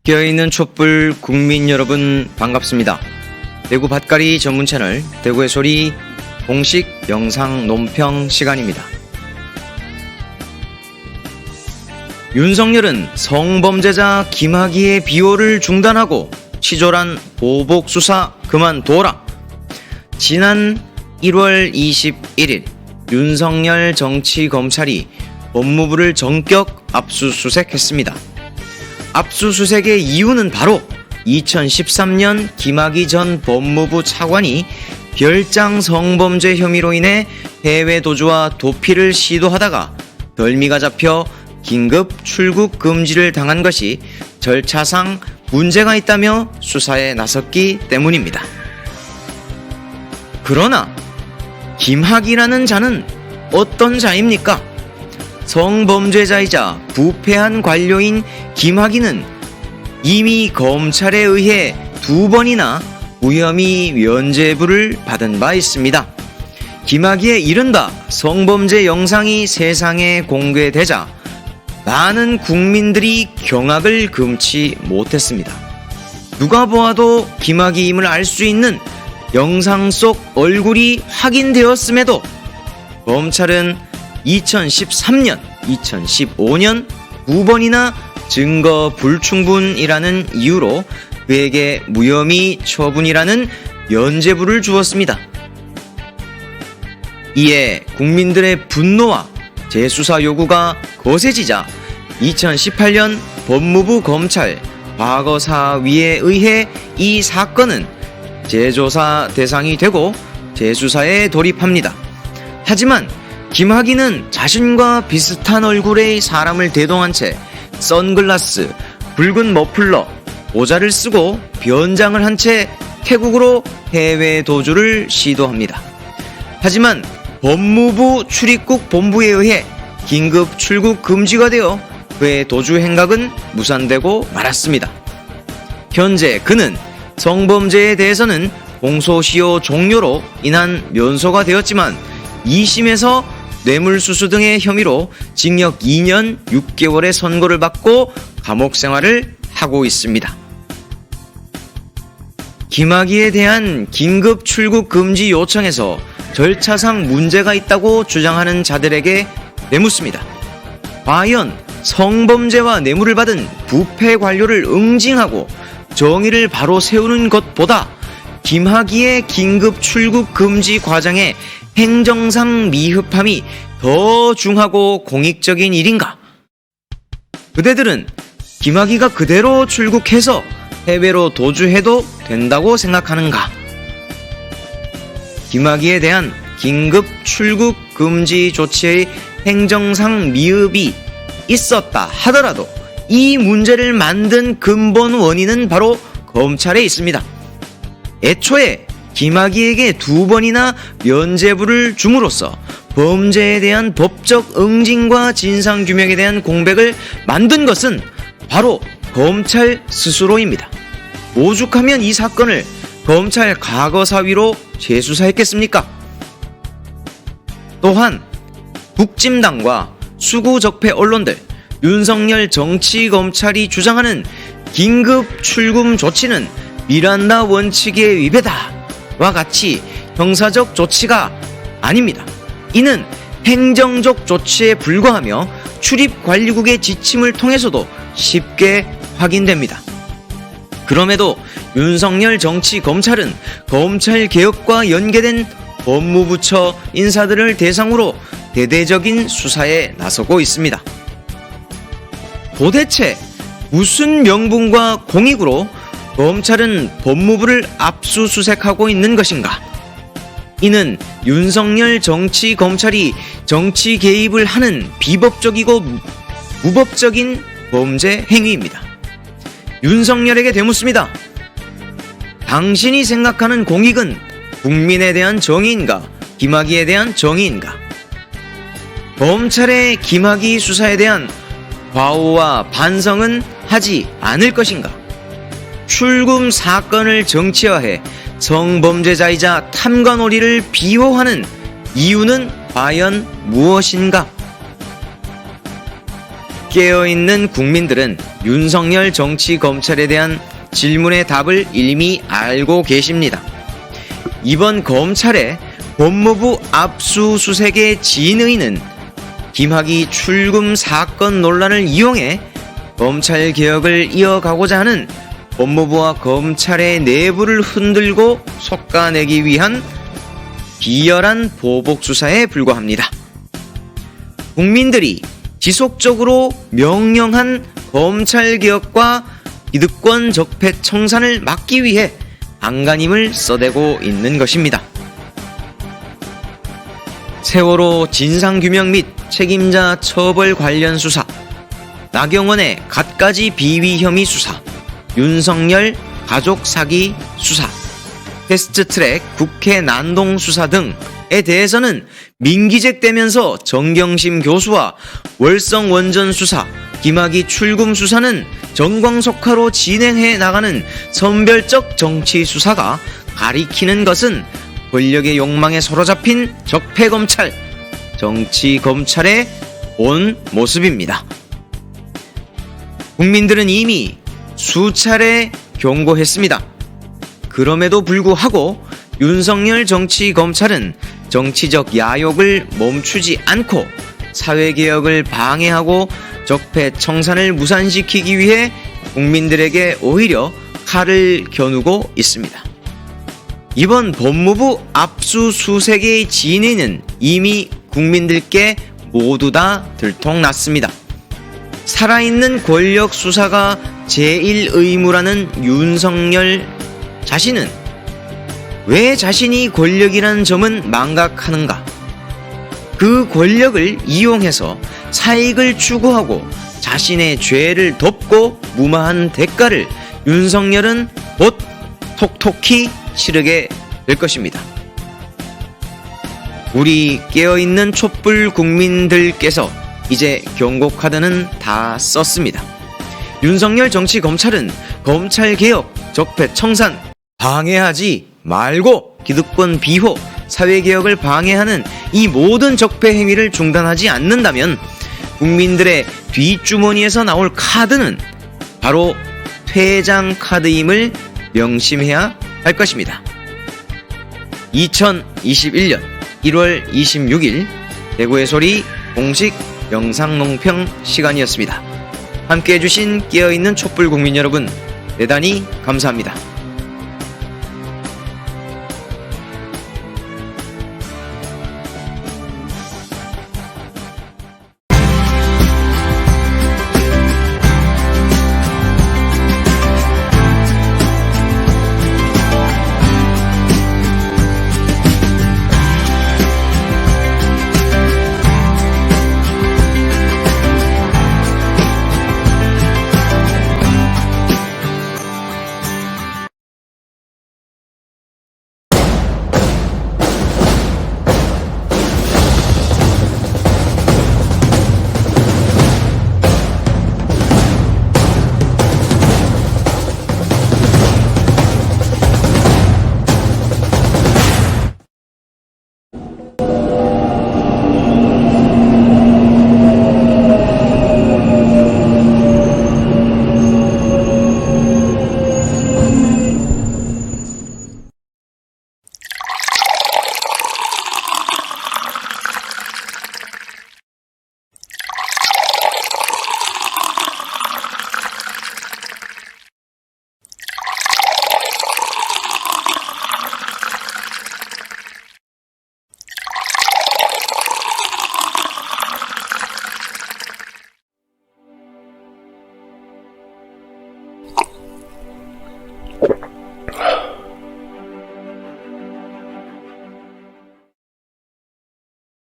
깨어있는 촛불 국민 여러분 반갑습니다. 대구 밭갈이 전문 채널 대구의 소리 공식 영상 논평 시간입니다. 윤석열은 성범죄자 김학의의 비호를 중단하고 치졸한 보복 수사 그만둬라. 지난 1월 21일 윤석열 정치검찰이 법무부를 전격 압수수색했습니다. 압수수색의 이유는 바로 2013년 김학의 전 법무부 차관이 별장 성범죄 혐의로 인해 해외 도주와 도피를 시도하다가 덜미가 잡혀 긴급 출국 금지를 당한 것이 절차상 문제가 있다며 수사에 나섰기 때문입니다. 그러나 김학의라는 자는 어떤 자입니까? 성범죄자이자 부패한 관료인 김학의는 이미 검찰에 의해 2번이나 무혐의 면죄부를 받은 바 있습니다. 김학의의 이른바 성범죄 영상이 세상에 공개되자 많은 국민들이 경악을 금치 못했습니다. 누가 보아도 김학의임을 알 수 있는 영상 속 얼굴이 확인되었음에도 검찰은 2013년, 2015년 2번이나 증거 불충분이라는 이유로 그에게 무혐의 처분이라는 면죄부를 주었습니다. 이에 국민들의 분노와 재수사 요구가 거세지자 2018년 법무부 검찰 과거사위에 의해 이 사건은 재조사 대상이 되고 재수사에 돌입합니다. 하지만 김학의는 자신과 비슷한 얼굴의 사람을 대동한 채 선글라스, 붉은 머플러, 모자를 쓰고 변장을 한 채 태국으로 해외 도주를 시도합니다. 하지만 법무부 출입국 본부에 의해 긴급 출국 금지가 되어 그의 도주 행각은 무산되고 말았습니다. 현재 그는 성범죄에 대해서는 공소시효 종료로 인한 면소가 되었지만 2심에서 뇌물수수 등의 혐의로 징역 2년 6개월의 선고를 받고 감옥 생활을 하고 있습니다. 김학의에 대한 긴급 출국 금지 요청에서 절차상 문제가 있다고 주장하는 자들에게 내묻습니다. 과연 성범죄와 뇌물을 받은 부패 관료를 응징하고 정의를 바로 세우는 것보다 김학의의 긴급 출국 금지 과정에 행정상 미흡함이 더 중하고 공익적인 일인가? 그대들은 김학의가 그대로 출국해서 해외로 도주해도 된다고 생각하는가? 김학의에 대한 긴급 출국 금지 조치의 행정상 미흡이 있었다 하더라도 이 문제를 만든 근본 원인은 바로 검찰에 있습니다. 애초에 김학의에게 2번이나 면죄부를 줌으로써 범죄에 대한 법적 응징과 진상규명에 대한 공백을 만든 것은 바로 검찰 스스로입니다. 오죽하면 이 사건을 검찰 과거사위로 재수사했겠습니까? 또한 북진당과 수구적폐 언론들, 윤석열 정치검찰이 주장하는 긴급 출금 조치는 미란다 원칙의 위배다 와 같이 형사적 조치가 아닙니다. 이는 행정적 조치에 불과하며 출입관리국의 지침을 통해서도 쉽게 확인됩니다. 그럼에도 윤석열 정치검찰은 검찰개혁과 연계된 법무부처 인사들을 대상으로 대대적인 수사에 나서고 있습니다. 도대체 무슨 명분과 공익으로 검찰은 법무부를 압수수색하고 있는 것인가? 이는 윤석열 정치검찰이 정치 개입을 하는 비법적이고 무법적인 범죄 행위입니다. 윤석열에게 되묻습니다. 당신이 생각하는 공익은 국민에 대한 정의인가? 김학의에 대한 정의인가? 검찰의 김학의 수사에 대한 과오와 반성은 하지 않을 것인가? 출금 사건을 정치화해 성범죄자이자 탐관오리를 비호하는 이유는 과연 무엇인가? 깨어있는 국민들은 윤석열 정치검찰에 대한 질문의 답을 이미 알고 계십니다. 이번 검찰의 법무부 압수수색의 진의는 김학의 출금 사건 논란을 이용해 검찰개혁을 이어가고자 하는 법무부와 검찰의 내부를 흔들고 솎아내기 위한 비열한 보복수사에 불과합니다. 국민들이 지속적으로 명령한 검찰개혁과 기득권 적폐 청산을 막기 위해 안간힘을 써대고 있는 것입니다. 세월호 진상규명 및 책임자 처벌 관련 수사, 나경원의 갖가지 비위 혐의 수사, 윤석열 가족 사기 수사, 패스트트랙 국회 난동 수사 등에 대해서는 민기재되면서 정경심 교수와 월성 원전 수사, 김학의 출금 수사는 정광석화로 진행해 나가는 선별적 정치 수사가 가리키는 것은 권력의 욕망에 사로잡힌 적폐검찰, 정치검찰의 본 모습입니다. 국민들은 이미 수차례 경고했습니다. 그럼에도 불구하고 윤석열 정치검찰은 정치적 야욕을 멈추지 않고 사회개혁을 방해하고 적폐 청산을 무산시키기 위해 국민들에게 오히려 칼을 겨누고 있습니다. 이번 법무부 압수수색의 진위는 이미 국민들께 모두 다 들통났습니다. 살아있는 권력 수사가 제1 의무라는 윤석열 자신은 왜 자신이 권력이라는 점은 망각하는가? 그 권력을 이용해서 사익을 추구하고 자신의 죄를 덮고 무마한 대가를 윤석열은 곧 톡톡히 치르게 될 것입니다. 우리 깨어있는 촛불 국민들께서 이제 경고 카드는 다 썼습니다. 윤석열 정치검찰은 검찰개혁, 적폐 청산 방해하지 말고 기득권 비호, 사회개혁을 방해하는 이 모든 적폐 행위를 중단하지 않는다면 국민들의 뒷주머니에서 나올 카드는 바로 퇴장 카드임을 명심해야 할 것입니다. 2021년 1월 26일 대구의 소리 공식 영상 논평 시간이었습니다. 함께 해주신 깨어있는 촛불 국민 여러분, 대단히 감사합니다.